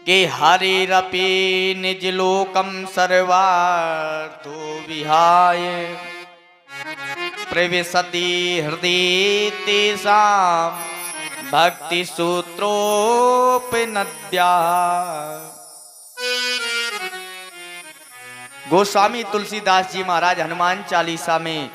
के हरिरपि निज लोकम सर्वार्थो विहाय प्रविशति हृदय तेषां भक्ति सूत्रोपनद्या। गोस्वामी तुलसीदास जी महाराज हनुमान चालीसा में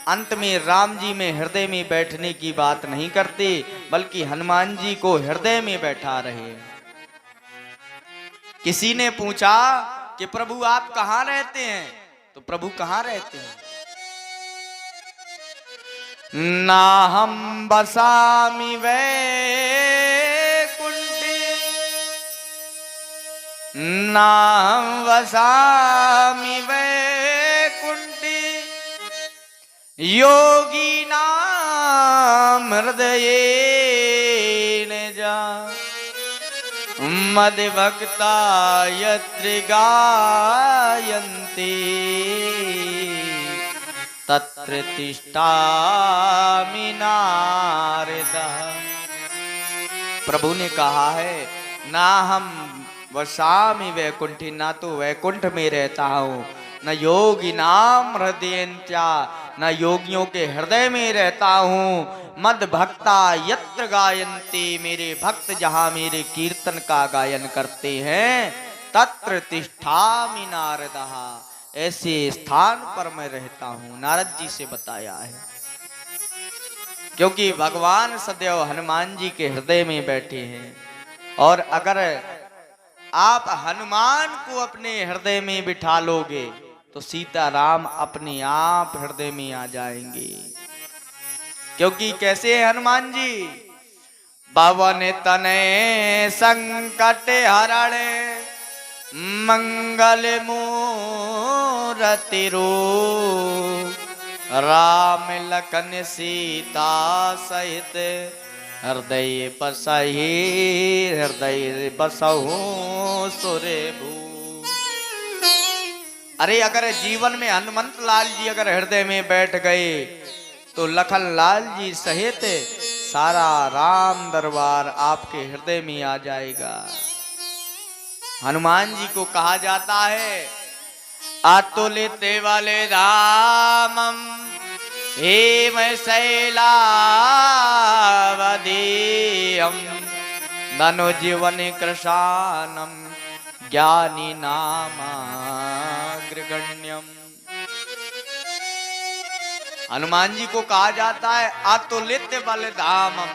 अंत में राम जी में हृदय में बैठने की बात नहीं करते, बल्कि हनुमान जी को हृदय में बैठा रहे। किसी ने पूछा कि प्रभु आप कहाँ रहते हैं, तो प्रभु कहाँ रहते हैं? ना हम बसामि वैकुंठे ना हम वसामि वैकुंठे योगी नाम हृदयेन जा मद भक्ता यत्र गायन्ते तत्र तिष्ठामि नारदः। प्रभु ने कहा है ना हम वसामि वैकुंठी, ना तो वैकुंठ में रहता हूँ, न योगी नाम हृदयंत्या, न योगियों के हृदय में रहता हूँ। मद भक्ता यत्र गायन्ते, मेरे भक्त जहाँ मेरे कीर्तन का गायन करते हैं, तत्र तिष्ठामि नारदः, ऐसे स्थान पर मैं रहता हूँ। नारद जी से बताया है, क्योंकि भगवान सदैव हनुमान जी के हृदय में बैठे हैं। और अगर आप हनुमान को अपने हृदय में बिठा लोगे तो सीताराम अपने आप हृदय में आ जाएंगे। क्योंकि कैसे है हनुमान जी? पवन तनय संकट हरण मंगल मूरति रूप राम लखन सीता सहित हृदय बसहि हृदय बसहु सुरेभू। अरे अगर जीवन में हनुमंत लाल जी अगर हृदय में बैठ गए तो लखन लाल जी सहित सारा राम दरबार आपके हृदय में आ जाएगा। हनुमान जी को कहा जाता है अतुलित वाले रामम हेम शैलावधेयम धनु जीवन कृशानम ज्ञानी नामाग्रगण्यम। हनुमान जी को कहा जाता है अतुलित बल धामम,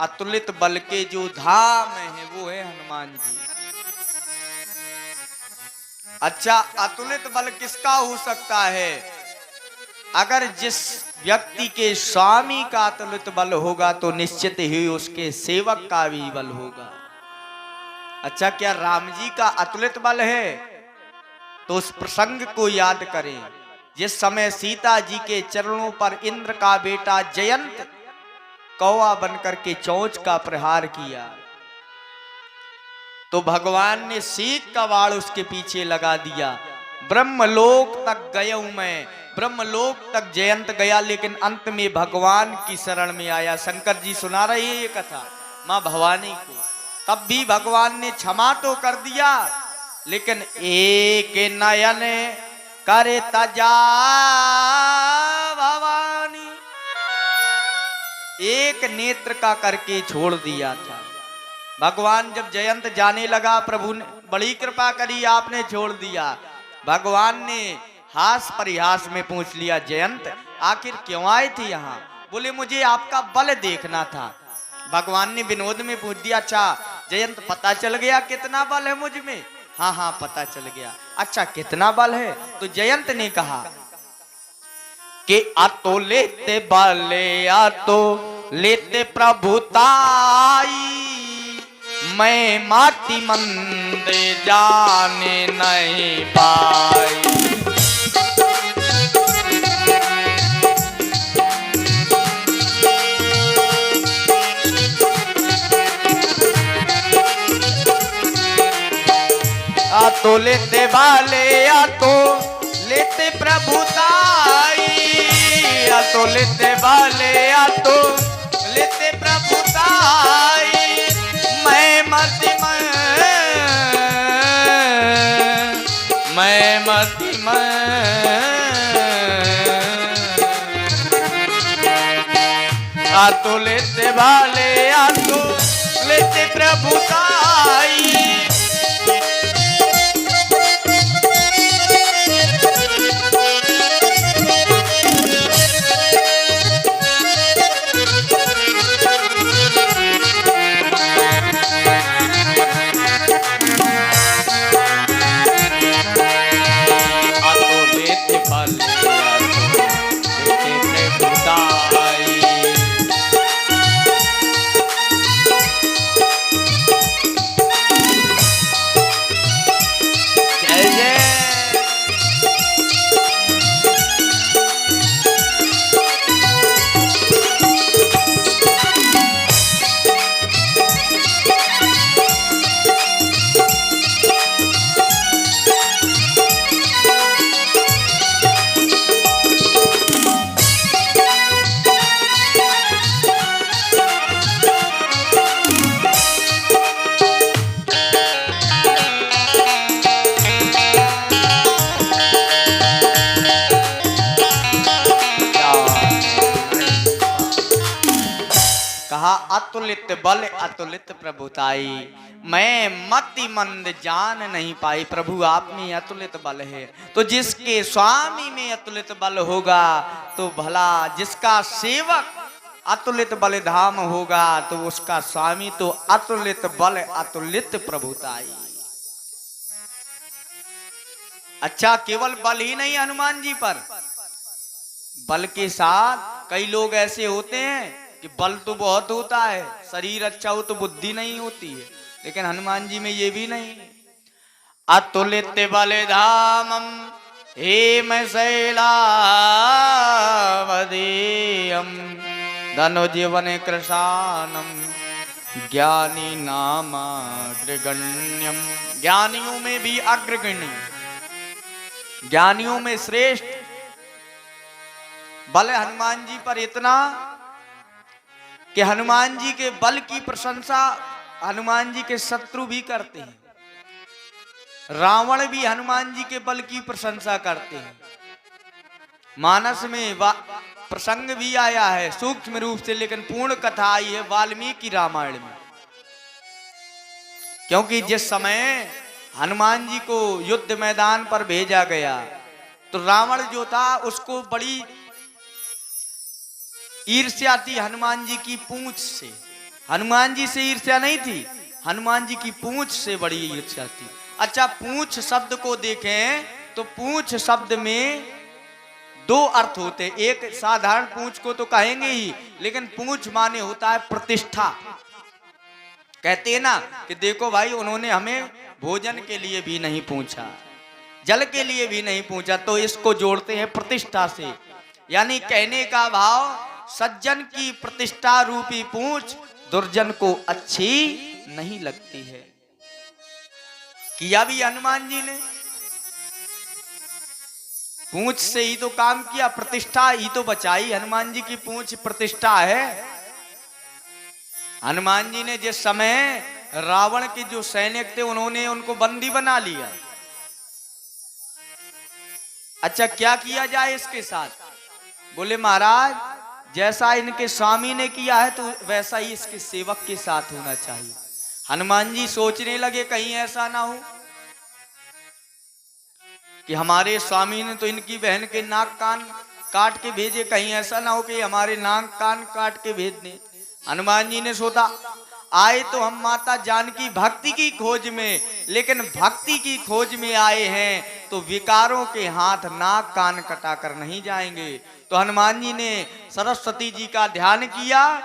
अतुलित बल के जो धाम है वो है हनुमान जी। अच्छा, अतुलित बल किसका हो सकता है? अगर जिस व्यक्ति के स्वामी का अतुलित बल होगा तो निश्चित ही उसके सेवक का भी बल होगा। अच्छा, क्या राम जी का अतुलित बल है? तो उस प्रसंग को याद करें जिस समय सीता जी के चरणों पर इंद्र का बेटा जयंत कौवा बनकर के चोंच का प्रहार किया तो भगवान ने सीख का वाड़ उसके पीछे लगा दिया। ब्रह्मलोक तक गया हूं मैं, ब्रह्मलोक तक जयंत गया, लेकिन अंत में भगवान की शरण में आया। शंकर जी सुना रही है ये कथा मां भवानी को। तब भी भगवान ने क्षमा तो कर दिया, लेकिन एक नयन करे तजा भवानी, एक नेत्र का करके छोड़ दिया था। भगवान जब जयंत जाने लगा, प्रभु ने बड़ी कृपा करी, आपने छोड़ दिया। भगवान ने हास परिहास में पूछ लिया, जयंत आखिर क्यों आए थे यहाँ? बोले मुझे आपका बल देखना था। भगवान ने विनोद में पूछ दिया, अच्छा जयंत पता चल गया कितना बल है मुझ में? हाँ हाँ पता चल गया। अच्छा कितना बल है? तो जयंत ने कहा कि अतो लेते बले अतो लेते प्रभुताई, मैं माटी मंदे जाने नहीं पाई। आतो लेते वाले आतो लेते प्रभुताई, आतो लेते वाले आतो लेते प्रभुताई, मैं मति में अतुलित भाले अतुलित प्रभुताई अतुलित बल अतुलित प्रभुताई, मैं मति मंद जान नहीं पाई। प्रभु आप में अतुलित बल है, तो जिसके स्वामी में अतुलित बल होगा तो भला, जिसका सेवक अतुलित बल धाम होगा तो उसका स्वामी तो अतुलित बल अतुलित प्रभुताई। अच्छा, केवल बल ही नहीं हनुमान जी पर, बल के साथ कई लोग ऐसे होते हैं कि बल तो बहुत होता है, शरीर अच्छा हो तो बुद्धि नहीं होती है, लेकिन हनुमान जी में ये भी नहीं। अतुलित बल धामम हेम शैलावदेयम धनुजीवन कृशानम ज्ञानी नामाग्रगण्यम, ज्ञानियों में भी अग्रगण्य, ज्ञानियों में श्रेष्ठ बल हनुमान जी पर इतना कि हनुमान जी के बल की प्रशंसा हनुमान जी के शत्रु भी करते हैं। रावण भी हनुमान जी के बल की प्रशंसा करते हैं। मानस में प्रसंग भी आया है सूक्ष्म रूप से, लेकिन पूर्ण कथा आई है वाल्मीकि रामायण में। क्योंकि जिस समय हनुमान जी को युद्ध मैदान पर भेजा गया तो रावण जो था उसको बड़ी ईर्ष्या थी हनुमान जी की पूंछ से। हनुमान जी से ईर्ष्या नहीं थी, हनुमान जी की पूंछ से बड़ी ईर्ष्या थी। अच्छा, पूंछ शब्द को देखें तो पूंछ शब्द में दो अर्थ होते हैं। एक साधारण पूंछ को तो कहेंगे ही, लेकिन पूंछ माने होता है प्रतिष्ठा। कहते हैं ना कि देखो भाई, उन्होंने हमें भोजन के लिए भी नहीं पूछा, जल के लिए भी नहीं पूछा, तो इसको जोड़ते हैं प्रतिष्ठा से। यानी कहने का भाव, सज्जन की प्रतिष्ठा रूपी पूंछ दुर्जन को अच्छी नहीं लगती है। किया भी हनुमान जी ने पूंछ से ही तो काम किया, प्रतिष्ठा ही तो बचाई। हनुमान जी की पूंछ प्रतिष्ठा है। हनुमान जी ने जिस समय रावण के जो सैनिक थे उन्होंने उनको बंदी बना लिया। अच्छा, क्या किया जाए इसके साथ? बोले महाराज, जैसा इनके स्वामी ने किया है तो वैसा ही इसके सेवक के साथ होना चाहिए। हनुमान जी सोचने लगे कहीं ऐसा ना हो कि हमारे स्वामी ने तो इनकी बहन के नाक कान काट के भेजे, कहीं ऐसा ना हो कि हमारे नाक कान काट के भेज दें। हनुमान जी ने सोचा, आए तो हम माता जानकी भक्ति की खोज में, लेकिन भक्ति की खोज में आए हैं तो विकारों के हाथ नाक कान कटा कर नहीं जाएंगे। तो हनुमान जी ने सरस्वती जी का ध्यान किया।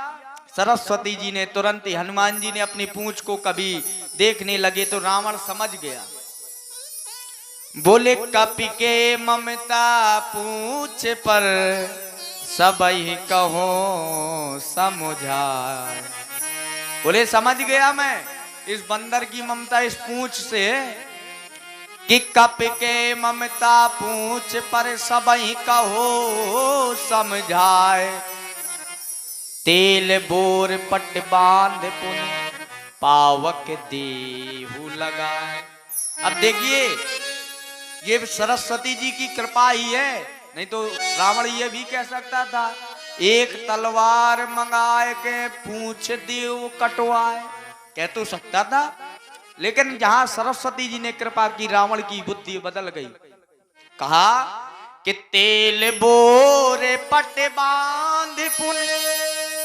सरस्वती जी ने तुरंत ही, हनुमान जी ने अपनी पूंछ को कभी देखने लगे तो रावण समझ गया। बोले, कपि के ममता पूछ पर सबही कहो समझाए। बोले, समझ गया मैं इस बंदर की ममता इस पूंछ से कि कपि के ममता पूछ पर सबही कहो समझाए। तेल बोर पट बांध पुन पावक देहु लगाए। अब देखिए, ये सरस्वती जी की कृपा ही है, नहीं तो रावण ये भी कह सकता था एक तलवार मंगाए के पूछ दियो कटवाए, कह तो सकता था। लेकिन जहां सरस्वती जी ने कृपा की रावण की बुद्धि बदल गई। कहा कि तेल बोरे पट बांध पुन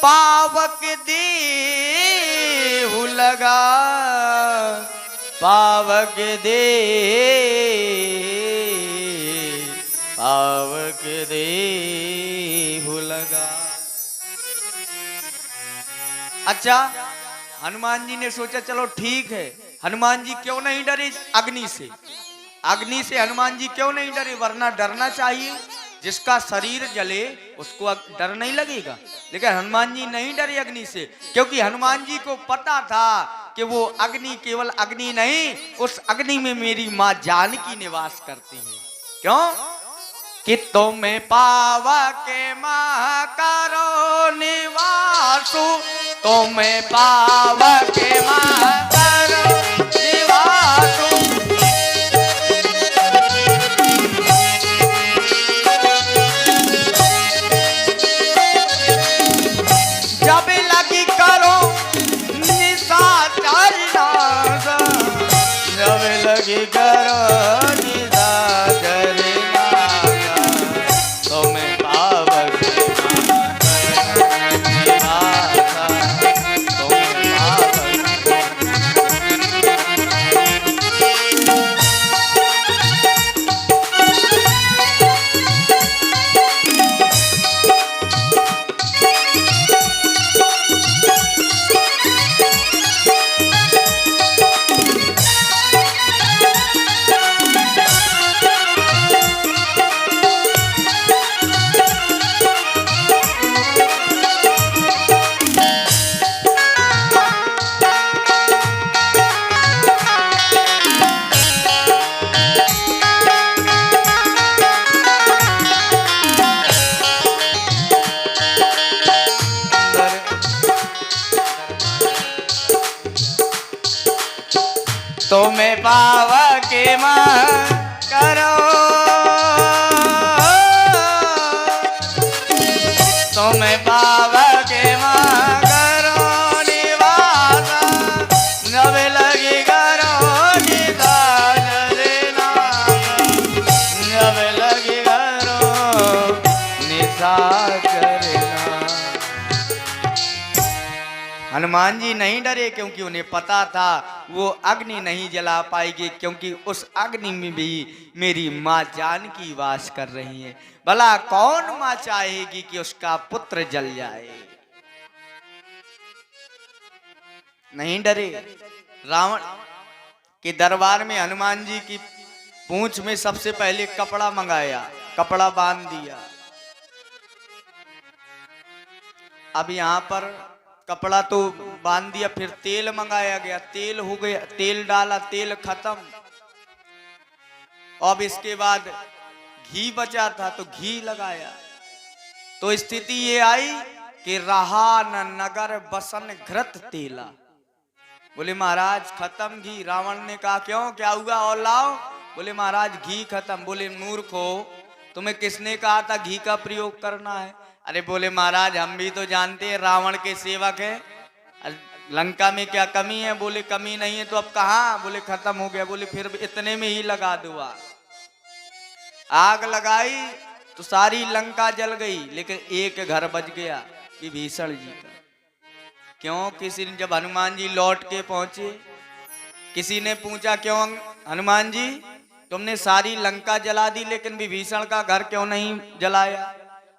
पावक देहु लगा, पावक दे पावक देहु लगा। अच्छा, हनुमान जी ने सोचा चलो ठीक है, हनुमान जी क्यों नहीं डरे अग्नि से? अग्नि से हनुमान जी क्यों नहीं डरे? वरना डरना चाहिए, जिसका शरीर जले उसको डर नहीं लगेगा। लेकिन हनुमान जी नहीं डरे अग्नि से, क्योंकि हनुमान जी को पता था कि वो अग्नि केवल अग्नि नहीं, उस अग्नि में मेरी माँ जानकी निवास करती है। क्यों? कि तुम्हें पावा के माँ करो निवासु, तुम्हें पावा के माँ करो निवासु। जब लगी करो निशाचर नाश, जब लगी करो निशाचर नाश, तुम्हें पावक तुम्हें पावा के माँ करो, तुम्हें पावा के माँ करो निवास, जब लगी करो निशाचर नाश, जब लगी करो निशाचर नाश। हनुमान जी नहीं डरे, क्योंकि उन्हें पता था वो अग्नि नहीं जला पाएगी, क्योंकि उस अग्नि में भी मेरी माँ जानकी वास कर रही है। भला कौन माँ चाहेगी कि उसका पुत्र जल जाए? नहीं डरे। रावण के दरबार में हनुमान जी की पूंछ में सबसे पहले कपड़ा मंगाया, कपड़ा बांध दिया। अब यहां पर कपड़ा तो बांध दिया, फिर तेल मंगाया गया, तेल हो गया, तेल डाला, तेल खत्म। अब इसके बाद घी बचा था तो घी लगाया, तो स्थिति ये आई कि रहा न नगर बसन घृत तेला। बोले महाराज खत्म घी। रावण ने कहा क्यों, क्या हुआ और लाओ? बोले महाराज घी खत्म। बोले मूर्खो, तुम्हें किसने कहा था घी का प्रयोग करना है? अरे बोले महाराज हम भी तो जानते हैं रावण के सेवक है, लंका में क्या कमी है? बोले कमी नहीं है तो अब कहाँ? बोले खत्म हो गया। बोले फिर इतने में ही लगा दो आग। आग लगाई तो सारी लंका जल गई, लेकिन एक घर बच गया, विभीषण जी का। क्यों? किसी ने, जब हनुमान जी लौट के पहुंचे, किसी ने पूछा क्यों हनुमान जी तुमने सारी लंका जला दी, लेकिन विभीषण का घर क्यों नहीं जलाया?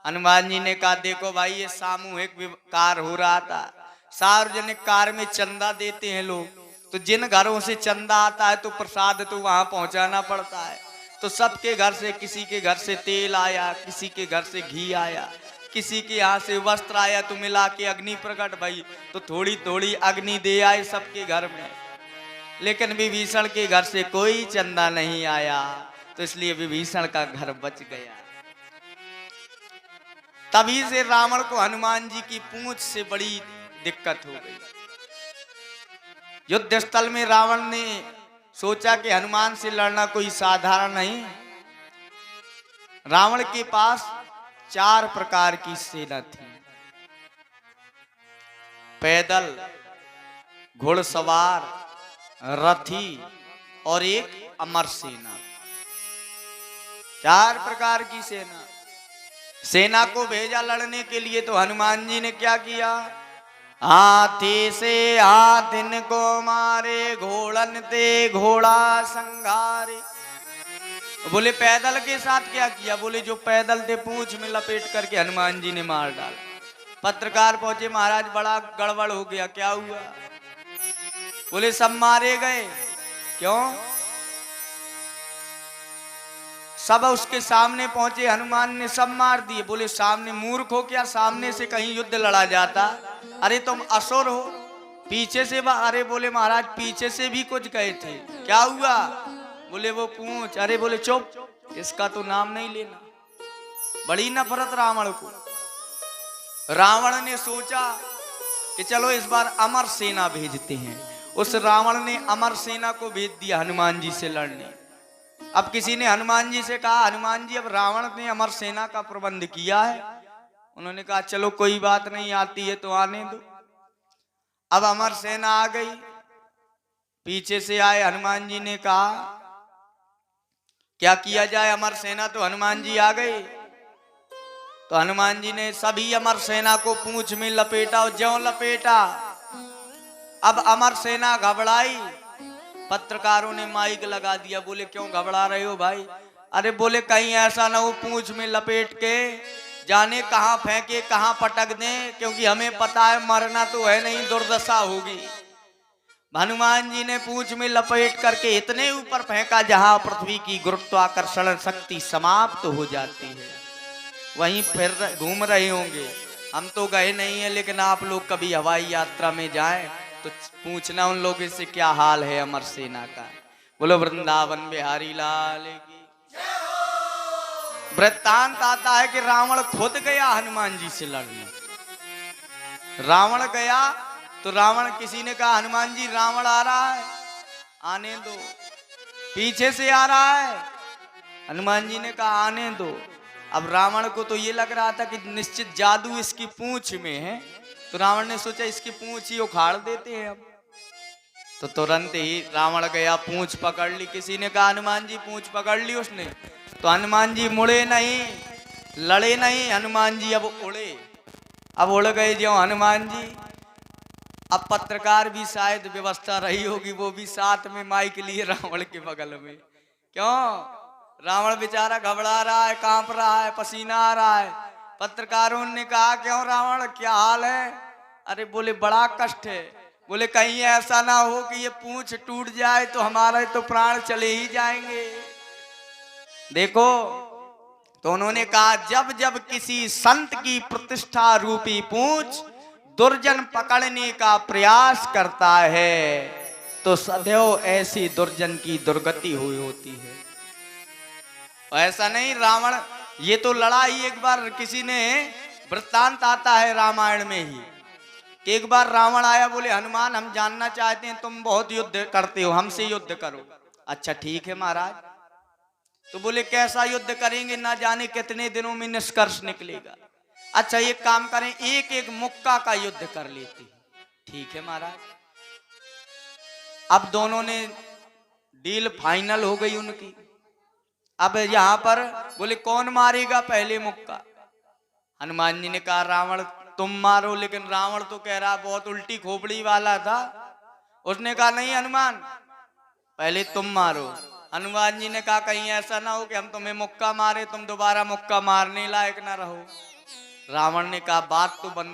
हनुमान जी ने कहा देखो भाई, ये सामूहिक कार हो रहा था, सार्वजनिक कार में चंदा देते हैं लोग, तो जिन घरों से चंदा आता है तो प्रसाद तो वहां पहुंचाना पड़ता है। तो सबके घर से, किसी के घर से तेल आया, किसी के घर से घी आया, किसी के यहाँ से वस्त्र आया, तो मिला के अग्नि प्रकट भई, तो थोड़ी थोड़ी अग्नि दे आए सबके घर में। लेकिन विभीषण के घर से कोई चंदा नहीं आया, तो इसलिए विभीषण का घर बच गया। तभी से रावण को हनुमान जी की पूंछ से बड़ी दिक्कत हो गई। युद्ध स्थल में रावण ने सोचा कि हनुमान से लड़ना कोई साधारण नहीं। रावण के पास 4 प्रकार की सेना थी, पैदल, घुड़सवार, रथी और एक अमर सेना। 4 प्रकार की सेना को भेजा लड़ने के लिए। तो हनुमान जी ने क्या किया? हाथी से हाथिन को मारे, घोड़न ते घोड़ा संघारे। बोले पैदल के साथ क्या किया? बोले जो पैदल थे पूंछ में लपेट करके हनुमान जी ने मार डाला। पत्रकार पहुंचे, महाराज बड़ा गड़बड़ हो गया, क्या हुआ? बोले सब मारे गए। क्यों? सब उसके सामने पहुंचे, हनुमान ने सब मार दिए। बोले सामने मूर्ख हो क्या? सामने से कहीं युद्ध लड़ा जाता? अरे तुम असुर हो, पीछे से अरे बोले महाराज पीछे से भी कुछ गए थे, क्या हुआ? बोले वो पूंछ। अरे बोले चुप, इसका तो नाम नहीं लेना। बड़ी नफरत रावण को। रावण ने सोचा कि चलो इस बार अमर सेना भेजते हैं। उस रावण ने अमर सेना को भेज दिया हनुमान जी से लड़ने। अब किसी ने हनुमान जी से कहा, हनुमान जी अब रावण ने अमर सेना का प्रबंध किया है। उन्होंने कहा चलो कोई बात नहीं, आती है तो आने दो। अब अमर सेना आ गई, पीछे से आए। हनुमान जी ने कहा क्या किया जाए? अमर सेना तो हनुमान जी आ गए। तो हनुमान जी ने सभी अमर सेना को पूंछ में लपेटा और ज्यों लपेटा। अब अमर सेना घबराई। पत्रकारों ने माइक लगा दिया। बोले क्यों घबरा रहे हो भाई? अरे बोले कहीं ऐसा ना हो पूंछ में लपेट के जाने कहां फेंके, कहां पटक दें, क्योंकि हमें पता है मरना तो है नहीं, दुर्दशा होगी। हनुमान जी ने पूंछ में लपेट करके इतने ऊपर फेंका जहां पृथ्वी की गुरुत्वाकर्षण शक्ति समाप्त हो जाती है। वहीं फिर घूम रहे होंगे। हम तो गए नहीं है, लेकिन आप लोग कभी हवाई यात्रा में जाएं तो पूछना उन लोगों से क्या हाल है अमर सेना का। बोलो वृंदावन बिहारी लाल की। वृत्तांत आता है कि रावण खुद गया हनुमान जी से लड़ने। रावण गया तो रावण, किसी ने कहा हनुमान जी रावण आ रहा है, आने दो। पीछे से आ रहा है, हनुमान जी ने कहा आने दो। अब रावण को तो ये लग रहा था कि निश्चित जादू इसकी पूंछ में है, तो रावण ने सोचा इसकी पूंछ ही उखाड़ देते हैं। अब तो तुरंत ही रावण गया, पूंछ पकड़ ली। किसी ने कहा हनुमान जी पूंछ पकड़ ली उसने, तो हनुमान जी मुड़े नहीं, लड़े नहीं। हनुमान जी अब उड़े, अब उड़ गए जो हनुमान जी। अब पत्रकार भी शायद व्यवस्था रही होगी, वो भी साथ में माइक लिए रावण के बगल में। क्यों? रावण बेचारा घबरा रहा है, कांप रहा है, पसीना आ रहा है। पत्रकारों ने कहा क्यों रावण, क्या हाल है? अरे बोले बड़ा कष्ट है। बोले कहीं ऐसा ना हो कि ये पूंछ टूट जाए तो हमारे तो प्राण चले ही जाएंगे। देखो, तो उन्होंने कहा जब जब किसी संत की प्रतिष्ठा रूपी पूंछ दुर्जन पकड़ने का प्रयास करता है तो सदैव ऐसी दुर्जन की दुर्गति हुई होती है। ऐसा नहीं, रावण ये तो लड़ाई एक बार किसी ने, वृत्तांत आता है रामायण में ही कि एक बार रावण आया, बोले हनुमान हम जानना चाहते हैं तुम बहुत युद्ध करते हो, हमसे युद्ध करो। अच्छा ठीक है महाराज। तो बोले कैसा युद्ध करेंगे, ना जाने कितने दिनों में निष्कर्ष निकलेगा। अच्छा एक काम करें, एक एक मुक्का का युद्ध कर लेते हैं। ठीक है महाराज। अब दोनों ने डील फाइनल हो गई उनकी। अब यहां पर बोले कौन मारेगा पहले मुक्का? हनुमान जी ने कहा रावण तुम मारो, लेकिन रावण तो कह रहा बहुत उल्टी खोपड़ी वाला था। उसने कहा नहीं हनुमान पहले तुम मारो। हनुमान जी ने कहा कहीं ऐसा ना हो कि हम तुम्हें मुक्का मारे, तुम दोबारा मुक्का मारने लायक ना रहो। रावण ने कहा बात तो बंद